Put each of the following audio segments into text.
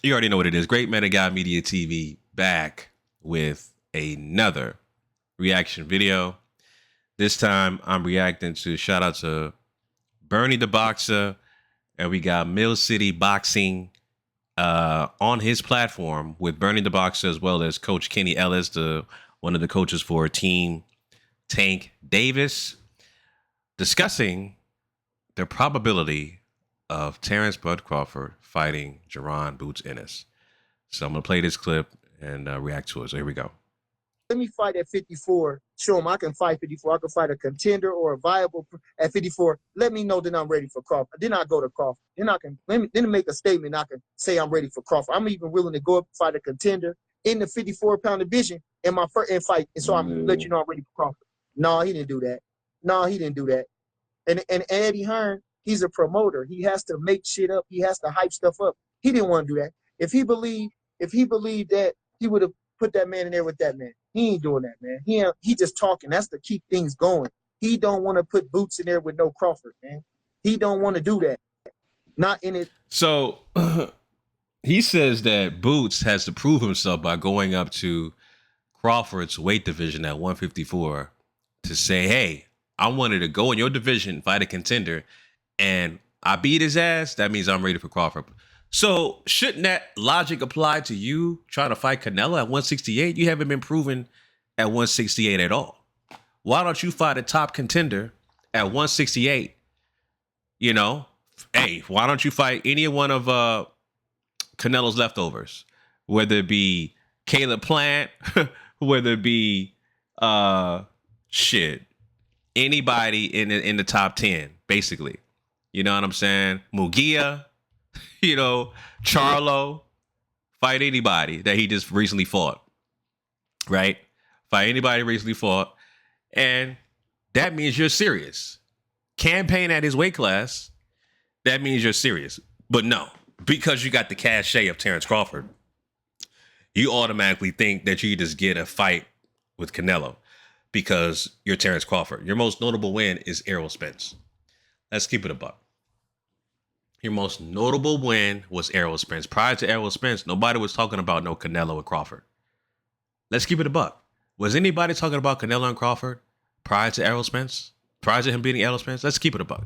You already know what it is. Great Men of God Media TV back with another reaction video. This time I'm reacting to shout out to Bernie the Boxer, and we got Mill City Boxing on his platform with Bernie the Boxer as well as Coach Kenny Ellis, one of the coaches for Team Tank Davis, discussing the probability of Terrence Bud Crawford fighting Jaron Boots Ennis. So I'm going to play this clip and react to it. So here we go. Let me fight at 54. Show him I can fight 54. I can fight a contender or a viable at 54. Let me know that I'm ready for Crawford. Then I go to Crawford. Then I can then make a statement. I can say I'm ready for Crawford. I'm even willing to go up and fight a contender in the 54-pound division in my first fight. And so I'm let you know I'm ready for Crawford. No, he didn't do that. No, he didn't do that. And Eddie Hearn, he's a promoter. He has to make shit up. He has to hype stuff up. He didn't want to do that. If he believed that, he would have put that man in there with that man. He ain't doing that, man. He just talking. That's to keep things going. He don't want to put Boots in there with no Crawford, man. He don't want to do that. Not in it. So he says that Boots has to prove himself by going up to Crawford's weight division at 154 to say, hey, I wanted to go in your division, fight a contender, and I beat his ass. That means I'm ready for Crawford. So shouldn't that logic apply to you trying to fight Canelo at 168? You haven't been proven at 168 at all. Why don't you fight a top contender at 168? You know, hey, why don't you fight any one of Canelo's leftovers? Whether it be Caleb Plant, whether it be anybody in the top 10, basically. You know what I'm saying? Mugia, Charlo, fight anybody that he just recently fought, right? Fight anybody recently fought, and that means you're serious. Campaign at his weight class, that means you're serious. But no, because you got the cachet of Terrence Crawford, you automatically think that you just get a fight with Canelo because you're Terrence Crawford. Your most notable win is Errol Spence. Let's keep it a buck. Your most notable win was Errol Spence. Prior to Errol Spence, nobody was talking about no Canelo and Crawford. Let's keep it a buck. Was anybody talking about Canelo and Crawford prior to Errol Spence? Prior to him beating Errol Spence? Let's keep it a buck.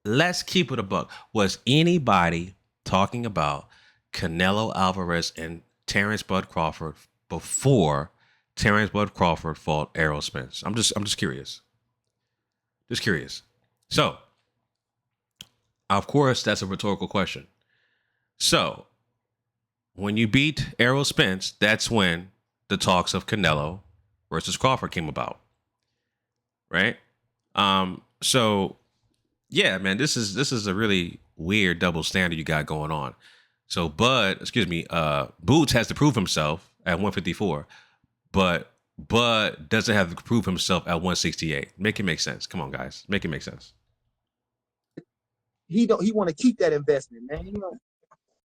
Let's keep it a buck. Was anybody talking about Canelo Alvarez and Terrence Bud Crawford before Terrence Bud Crawford fought Errol Spence? I'm just curious. Just curious. So, of course, that's a rhetorical question. So, when you beat Errol Spence, that's when the talks of Canelo versus Crawford came about, right? So, yeah, man, this is a really weird double standard you got going on. So, Boots has to prove himself at 154, but Bud doesn't have to prove himself at 168. Make it make sense. Come on, guys, make it make sense. He want to keep that investment, man.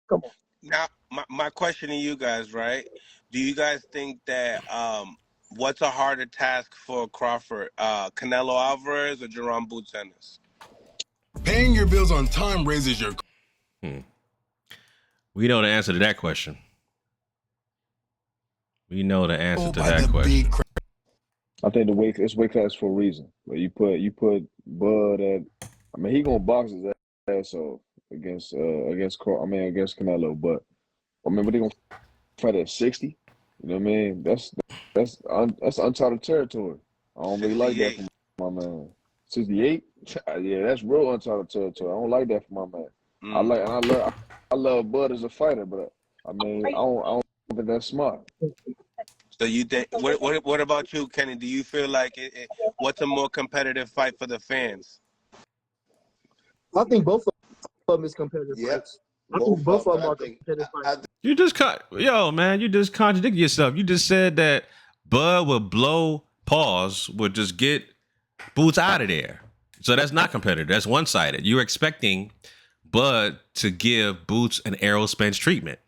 Come on. Now, my question to you guys, right? Do you guys think that what's a harder task for Crawford, Canelo Alvarez or Jaron Boots Ennis? Paying your bills on time raises your... We know the answer to that question. We know the answer to that question. I think it's weight class for a reason. But you put Bud at, I mean, he gonna box his ass off against Canelo, but I mean, but they gonna fight at 60. You know what I mean? That's uncharted territory. I don't really like that from my man. 68? Yeah, that's real uncharted territory. I don't like that from my man. I love Bud as a fighter, but I mean, I don't think that's smart. So you think? What about you, Kenny? Do you feel like what's a more competitive fight for the fans? I think both of them is competitive fights. I think both of them are competitive fights. You just contradicted yourself. You just said that Bud would just get Boots out of there. So that's not competitive. That's one-sided. You're expecting Bud to give Boots an Errol Spence treatment.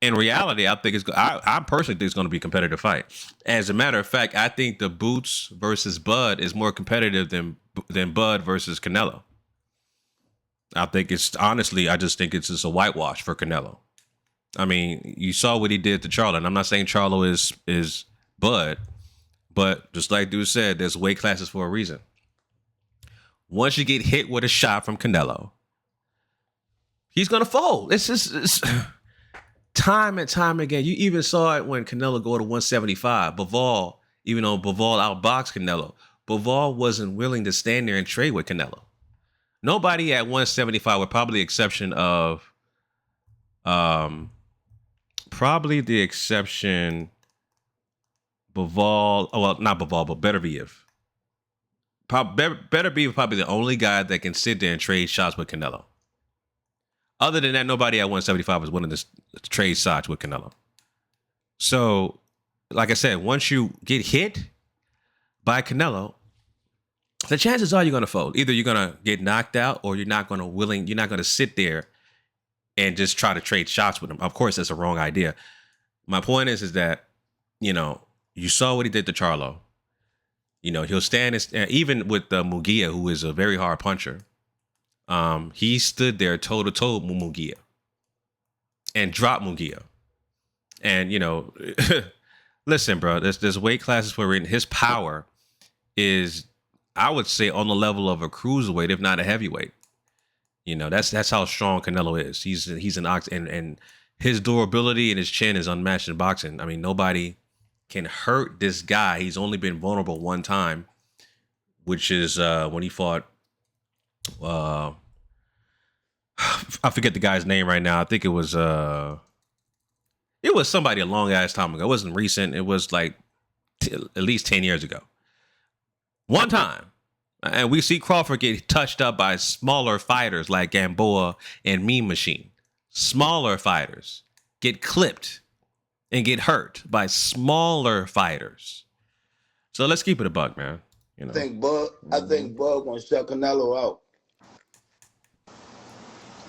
In reality, I personally think it's going to be a competitive fight. As a matter of fact, I think the Boots versus Bud is more competitive than Bud versus Canelo. I think it's honestly, I just think it's just a whitewash for Canelo. I mean, you saw what he did to Charlo, and I'm not saying Charlo is Bud, but just like dude said, there's weight classes for a reason. Once you get hit with a shot from Canelo, he's gonna fold. It's time and time again. You even saw it when Canelo go to 175. Bivol, even though Bivol outboxed Canelo, Bivol wasn't willing to stand there and trade with Canelo. Nobody at 175, with probably the exception of, Bivol, well, not Bivol, but Beterbiev. Beterbiev is probably the only guy that can sit there and trade shots with Canelo. Other than that, nobody at 175 was willing to trade shots with Canelo. So, like I said, once you get hit by Canelo, the chances are you're going to fold. Either you're going to get knocked out, or you're not going to sit there and just try to trade shots with him. Of course, that's a wrong idea. My point is that, you saw what he did to Charlo. He'll stand, even with Munguia, who is a very hard puncher. He stood there toe to toe with Munguia and dropped Munguia. And, listen, bro, there's weight classes for a reason. His power is, I would say, on the level of a cruiserweight, if not a heavyweight. That's how strong Canelo is. He's an ox, and his durability and his chin is unmatched in boxing. I mean, nobody can hurt this guy. He's only been vulnerable one time, which is when he fought. I forget the guy's name right now. I think it was somebody a long ass time ago. It wasn't recent. It was like at least 10 years ago. One time. And we see Crawford get touched up by smaller fighters like Gamboa and Mean Machine. Smaller fighters get clipped and get hurt by smaller fighters. So let's keep it a buck, man. I think Bud gonna shut Canelo out.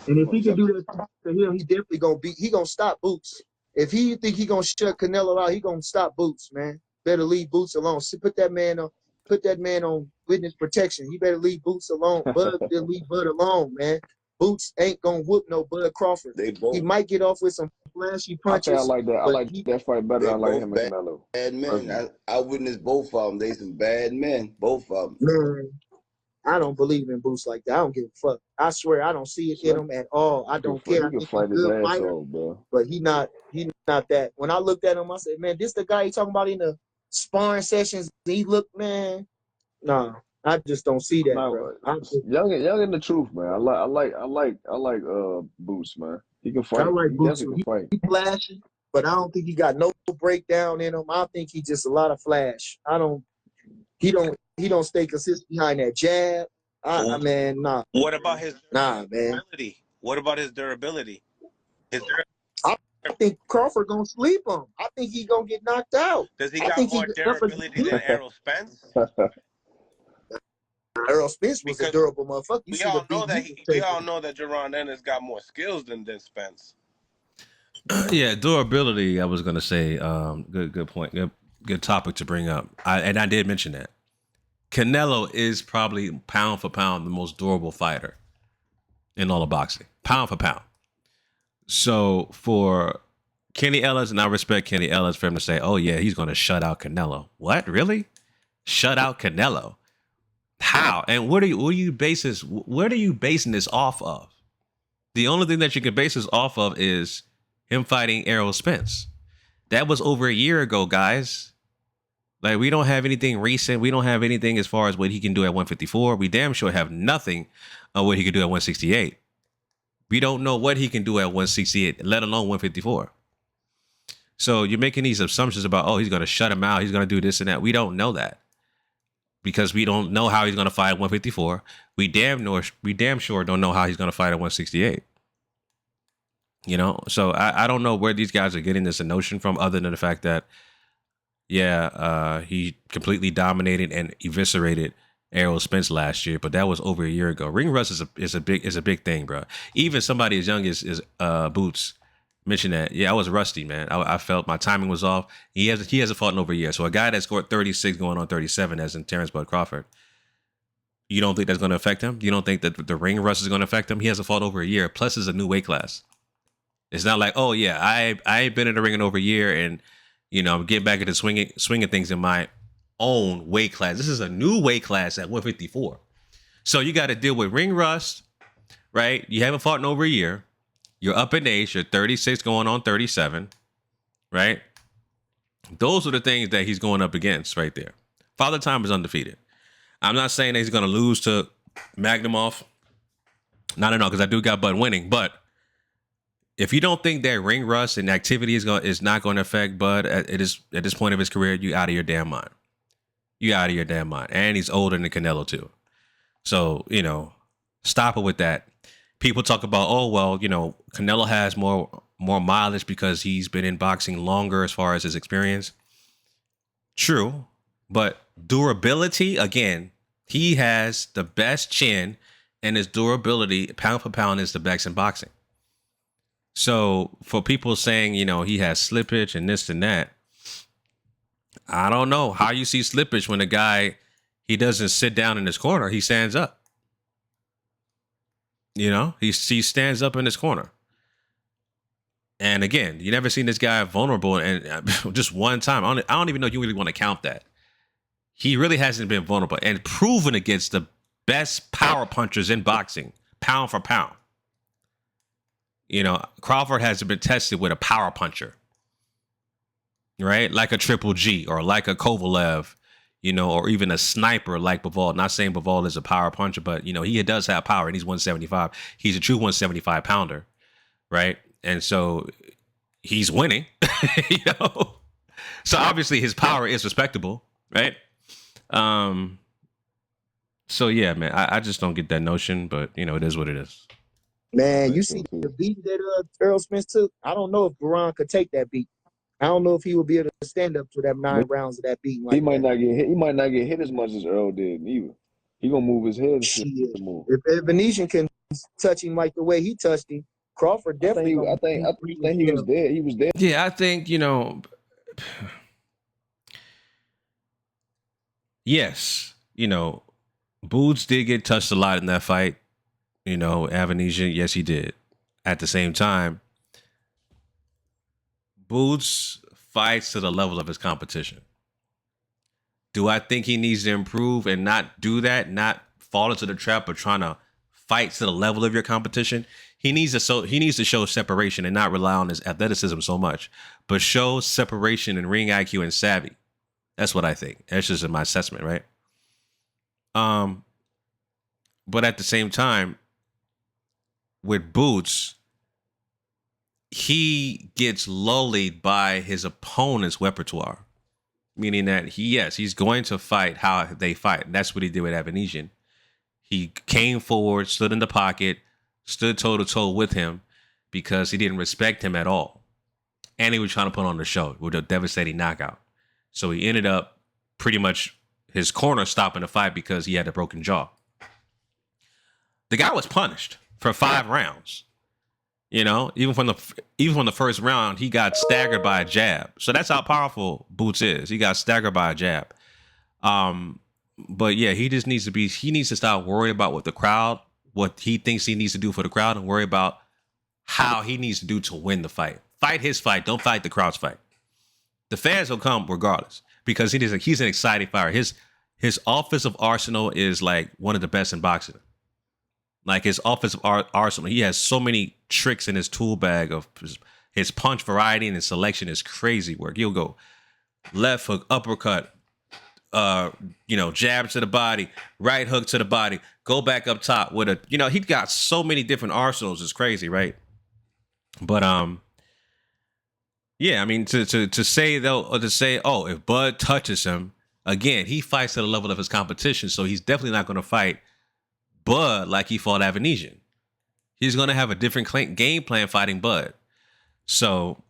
And if he can do that to him, he definitely gonna stop Boots. If he think he gonna shut Canelo out, he gonna stop Boots, man. Better leave Boots alone. Put that man on witness protection. He better leave Boots alone. Bud better leave Bud alone, man. Boots ain't gonna whoop no Bud Crawford. He might get off with some flashy punches. I like that. I like that fight better than I like him and Canelo. Bad men. I witnessed both of them. They some bad men. Both of them. Man, I don't believe in Boots like that. I don't give a fuck. I swear I don't see it in him at all. I don't care. I think he's a good fighter, but he not that. When I looked at him, I said, man, this the guy he talking about in the sparring sessions. He looked, man. Nah, I just don't see that, bro. Young in the truth, man. I like Boots, man. He can fight. I like Boots. He flashy, but I don't think he got no breakdown in him. I think he just a lot of flash. He don't stay consistent behind that jab. Man, nah. What about his durability? Man. What about his durability? I think Crawford gonna sleep him. I think he gonna get knocked out. Does he got more durability than Errol Spence? Errol Spence was a durable motherfucker. We all know that Jaron Ennis got more skills than Spence. Yeah, durability. I was gonna say, good point. Good topic to bring up. I did mention that Canelo is probably pound for pound the most durable fighter in all of boxing, pound for pound. So for Kenny Ellis, and I respect Kenny Ellis for him to say, "Oh yeah, he's gonna shut out Canelo." What, really? Shut out Canelo? How? And where are you basing this off of? The only thing that you can base this off of is him fighting Errol Spence. That was over a year ago, guys. Like, we don't have anything recent. We don't have anything as far as what he can do at 154. We damn sure have nothing on what he can do at 168. We don't know what he can do at 168, let alone 154. So you're making these assumptions about, oh, he's going to shut him out. He's going to do this and that. We don't know that, because we don't know how he's going to fight at 154. We damn sure don't know how he's going to fight at 168. So I don't know where these guys are getting this notion from, other than the fact that, he completely dominated and eviscerated Errol Spence last year, but that was over a year ago. Ring rust is a big thing, bro. Even somebody as young as Boots mentioned that. Yeah, I was rusty, man. I felt my timing was off. He hasn't fought in over a year. So a guy that scored 36 going on 37, as in Terrence Bud Crawford, You don't think that's going to affect him? You don't think that the ring rust is going to affect him? He hasn't fought over a year. Plus, it's a new weight class. It's not like, oh yeah, I ain't been in the ring in over a year, and I'm getting back into swinging things in my own weight class. This is a new weight class at 154. So you got to deal with ring rust, right? You haven't fought in over a year. You're up in age. You're 36 going on 37, right? Those are the things that he's going up against right there. Father Time is undefeated. I'm not saying that he's going to lose to Magnumov. Not at all, because I do got Bud winning. But if you don't think that ring rust and activity is not going to affect Bud at this point of his career, you out of your damn mind. You out of your damn mind. And he's older than Canelo too. So, stop it with that. People talk about, oh, well, Canelo has more mileage because he's been in boxing longer as far as his experience. True. But durability, again, he has the best chin, and his durability, pound for pound, is the best in boxing. So for people saying, he has slippage and this and that, I don't know how you see slippage when a guy, he doesn't sit down in his corner. He stands up. He stands up in his corner. And again, you never seen this guy vulnerable, and just one time. I don't even know if you really want to count that. He really hasn't been vulnerable and proven against the best power punchers in boxing, pound for pound. Crawford hasn't been tested with a power puncher, right? Like a Triple G or like a Kovalev, or even a sniper like Bivol. Not saying Bivol is a power puncher, but, he does have power, and he's 175. He's a true 175 pounder, right? And so he's winning, So obviously his power is respectable, right? So yeah, man, I just don't get that notion, but it is what it is. Man, you see the beat that Earl Spence took? I don't know if Baron could take that beat. I don't know if he would be able to stand up to that 9 rounds of that beat. He might not get hit. He might not get hit as much as Earl did either. He gonna move his head. If Venetian can touch him like the way he touched him, Crawford definitely. I think he was there. He was there. Yeah, I think yes, Boots did get touched a lot in that fight. Avanesian, yes, he did. At the same time, Boots fights to the level of his competition. Do I think he needs to improve and not do that, not fall into the trap of trying to fight to the level of your competition? He needs to show separation and not rely on his athleticism so much, but show separation in ring IQ and savvy. That's what I think. That's just my assessment, right? But at the same time, with Boots, he gets lulled by his opponent's repertoire, meaning that he's going to fight how they fight. And that's what he did with Avanesian. He came forward, stood in the pocket, stood toe to toe with him because he didn't respect him at all. And he was trying to put on the show with a devastating knockout. So he ended up pretty much his corner stopping the fight because he had a broken jaw. The guy was punished for 5 rounds. Even from the first round, he got staggered by a jab. So that's how powerful Boots is. He got staggered by a jab. But yeah, he needs to stop worrying about what he thinks he needs to do for the crowd, and worry about how he needs to do to win the fight. Fight his fight. Don't fight the crowd's fight. The fans will come regardless because he's an exciting fighter. His offensive arsenal is like one of the best in boxing. Like his offensive arsenal, he has so many tricks in his tool bag of his punch variety, and his selection is crazy work. He'll go left hook, uppercut, jab to the body, right hook to the body, go back up top with a, he got so many different arsenals. It's crazy, right? But yeah, I mean to say though, or to say, oh, if Bud touches him again, he fights to the level of his competition, so he's definitely not going to fight Bud like he fought Avanesian. He's going to have a different game plan fighting Bud. So,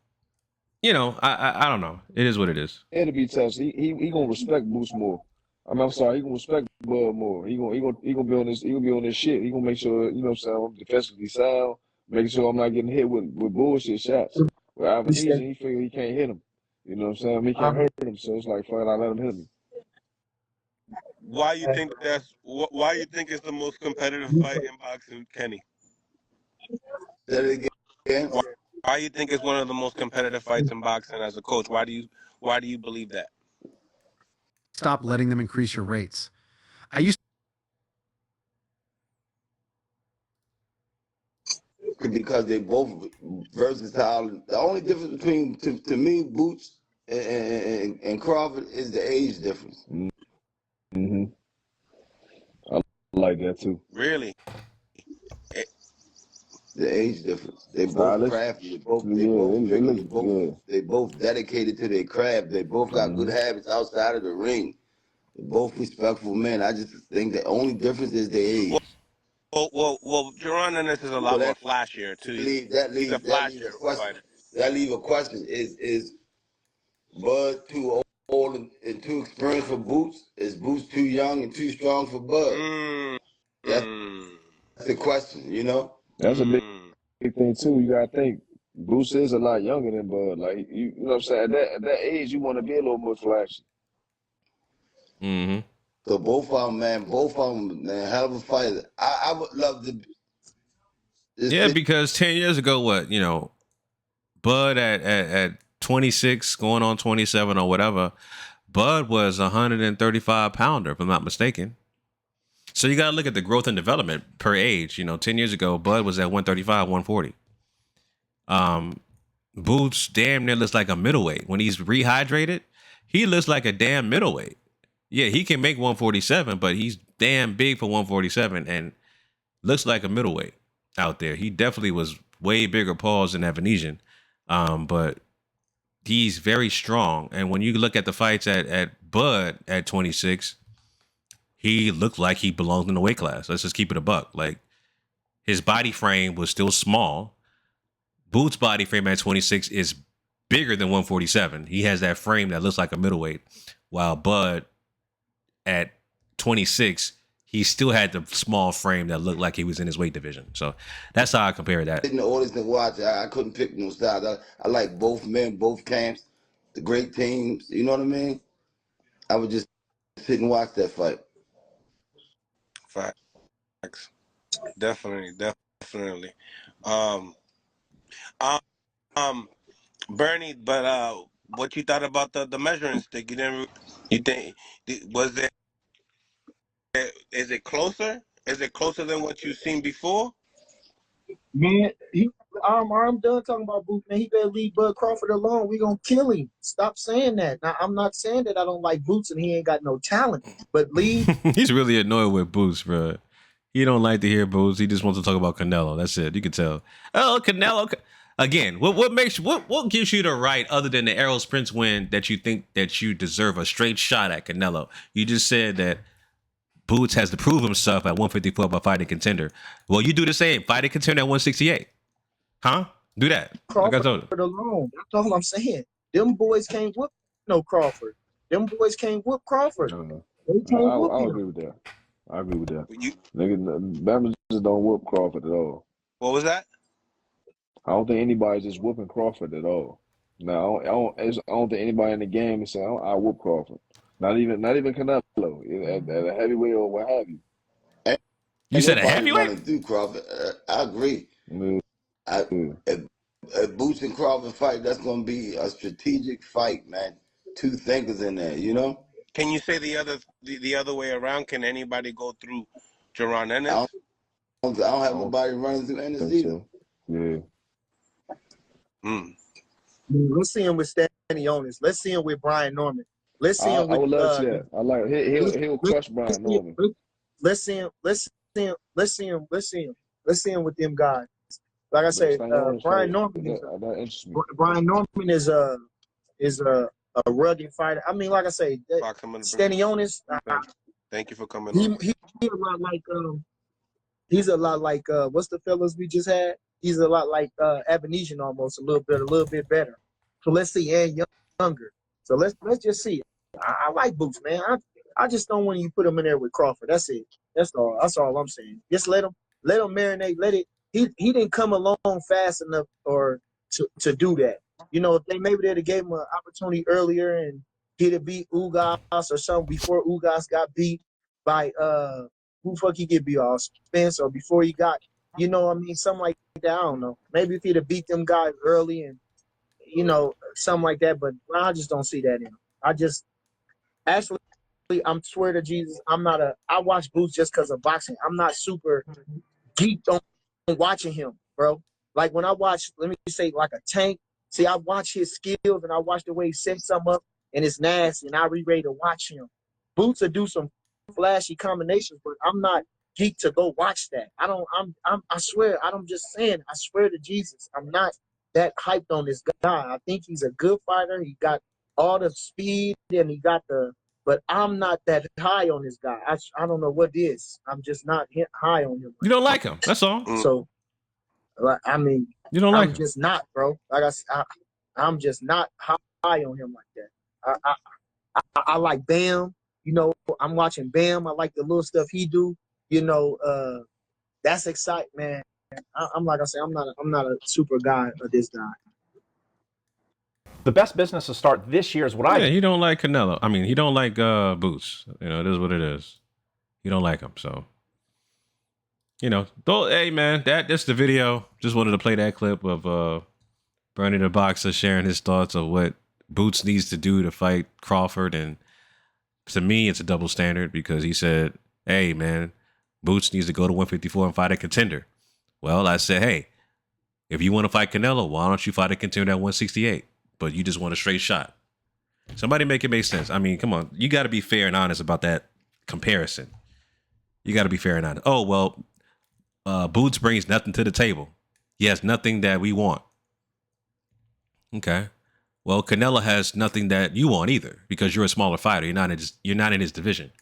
I don't know. It is what it is. It'll be tough. He gonna respect Boots more. I'm sorry. He gonna respect Bud more. He gonna be on this. He gonna be on this shit. He gonna make sure I'm defensively sound. Making sure I'm not getting hit with bullshit shots. With Avanesian, he figure he can't hit him. He can't hurt him. So it's like, fine, I let him hit me. Why you think why you think it's the most competitive fight in boxing, Kenny? Say it again. Why you think it's one of the most competitive fights in boxing as a coach? Why do you believe that? Stop letting them increase your rates. I used Because they both versatile. The only difference between to me Boots and Crawford is the age difference. Mm-hmm. I like that too. Really? The age difference. They both crafty. They both dedicated to their craft. They both got good habits outside of the ring. They're both respectful men. I just think the only difference is their age. Well, Jaron Ennis is a lot more flashier too. He's a flashier fighter. That leave a question. Is Bud too old and too experienced for Boots? Is Boots too young and too strong for Bud? That's the question, you know? That's a big thing too. You gotta think Boots is a lot younger than Bud. Like you know what I'm saying? At that age you wanna be a little more flashy. Mm-hmm. So both of them, man, hell of a fighter. I would love to. Yeah, because 10 years ago, Bud at 26, going on 27 or whatever, Bud was 135 pounder, if I'm not mistaken. So you got to look at the growth and development per age. 10 years ago, Bud was at 135, 140. Boots damn near looks like a middleweight. When he's rehydrated, he looks like a damn middleweight. Yeah, he can make 147, but he's damn big for 147 and looks like a middleweight out there. He definitely was way bigger paws than that Venetian. But he's very strong. And when you look at the fights at Bud at 26, he looked like he belonged in the weight class. Let's just keep it a buck. Like, his body frame was still small. Boots' body frame at 26 is bigger than 147. He has that frame that looks like a middleweight. While Bud at 26, he still had the small frame that looked like he was in his weight division. So that's how I compare that. In the audience and watch, I couldn't pick no sides. I like both men, both camps, the great teams. You know what I mean? I would just sit and watch that fight. Facts. Definitely. Bernie, but what you thought about the measuring stick? You think was it? Is it closer? Is it closer than what you've seen before? Man, I'm done talking about Boots, man. He better leave Bud Crawford alone. We gonna kill him. Stop saying that. Now, I'm not saying that I don't like Boots and he ain't got no talent, but leave. He's really annoyed with Boots, bro. He don't like to hear Boots. He just wants to talk about Canelo. That's it. You can tell. Oh, Canelo. Again, what gives you the right, other than the Errol Spence win, that you think that you deserve a straight shot at Canelo? You just said that Boots has to prove himself at 154 by fighting contender. Well, you do the same. Fighting contender at 168. Huh? Do that. Crawford like I told you. alone. That's all I'm saying. Them boys can't whoop no Crawford. Them boys can't whoop Crawford. They can't whoop him. agree with that. I agree with that. Niggas just don't whoop Crawford at all. What was that? I don't think anybody's just whooping Crawford at all. No, I don't think anybody in the game is saying I whoop Crawford. Not even Canelo at a heavyweight or what have you. You said a heavyweight? Do Crawford? I agree. If Boots and Crawford fight, that's going to be a strategic fight, man. Two thinkers in there, you know. Can you say the other way around? Can anybody go through Jaron Ennis? I don't have nobody running through Ennis either. Yeah. Let's see him with Stanionis. Let's see him with Brian Norman. Let's see him with. I would love to see that. I like he'll crush Brian Norman. Let's see him with them guys. Like I say, Brian Norman is a rugged fighter. I mean, like I say, Stanionis. Thank you for coming on. He's a lot like what's the fellas we just had? He's a lot like Abenesian almost, a little bit better. So let's see, and younger. So let's just see. I like Boots, man. I just don't want you put him in there with Crawford. That's it. That's all I'm saying. Just let him marinate. Let it. He didn't come along fast enough or to do that. You know, if they'd have gave him an opportunity earlier and he'd have beat Ugas or something before Ugas got beat, by who the fuck he get beat off, Spence, or before he got, you know what I mean, something like that. I don't know. Maybe if he'd have beat them guys early and something like that. But I just don't see that in him. I just actually, I'm swear to Jesus, I watch Boots just because of boxing. I'm not super geeked on watching him, bro. Like when I watch, let me say, like a Tank. See, I watch his skills and I watch the way he sets something up and it's nasty, and I ready to watch him. Boots will do some flashy combinations, but I'm not geeked to go watch that. I swear, I'm just saying, I swear to Jesus, I'm not that hyped on this guy. I think he's a good fighter. He got all the speed and but I'm not that high on this guy. I don't know what it is. I'm just not high on him. You don't like him. That's all. So, I mean, you don't like I'm him. just not, bro. Like I'm just not high on him like that. I like Bam. I'm watching Bam. I like the little stuff he do. That's exciting, man. I'm like I say, I'm not a super guy of this guy. The best business to start this year is what I do. He don't like Canelo. I mean, he don't like Boots. It is what it is. You don't like him, so hey man, that's the video. Just wanted to play that clip of Bernie the Boxer sharing his thoughts of what Boots needs to do to fight Crawford. And to me, it's a double standard because he said, hey man, Boots needs to go to 154 and fight a contender. Well, I said, hey, if you want to fight Canelo, why don't you fight a contender at 168? But you just want a straight shot. Somebody make it make sense. I mean, come on. You got to be fair and honest about that comparison. You got to be fair and honest. Oh, well, Boots brings nothing to the table. He has nothing that we want. Okay. Well, Canelo has nothing that you want either because you're a smaller fighter. You're not in his division.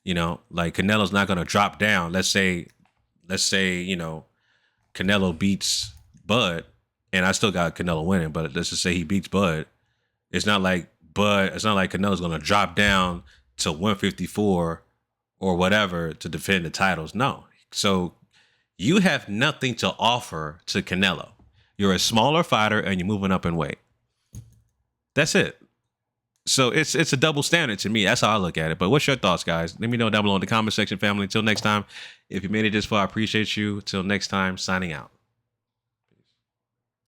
Like Canelo's not going to drop down. Let's say, Canelo beats Bud. And I still got Canelo winning, but let's just say he beats Bud. It's not like Canelo's going to drop down to 154 or whatever to defend the titles. No. So you have nothing to offer to Canelo. You're a smaller fighter and you're moving up in weight. That's it. So it's a double standard to me. That's how I look at it. But what's your thoughts, guys? Let me know down below in the comment section, family. Until next time, if you made it this far, I appreciate you. Till next time, signing out.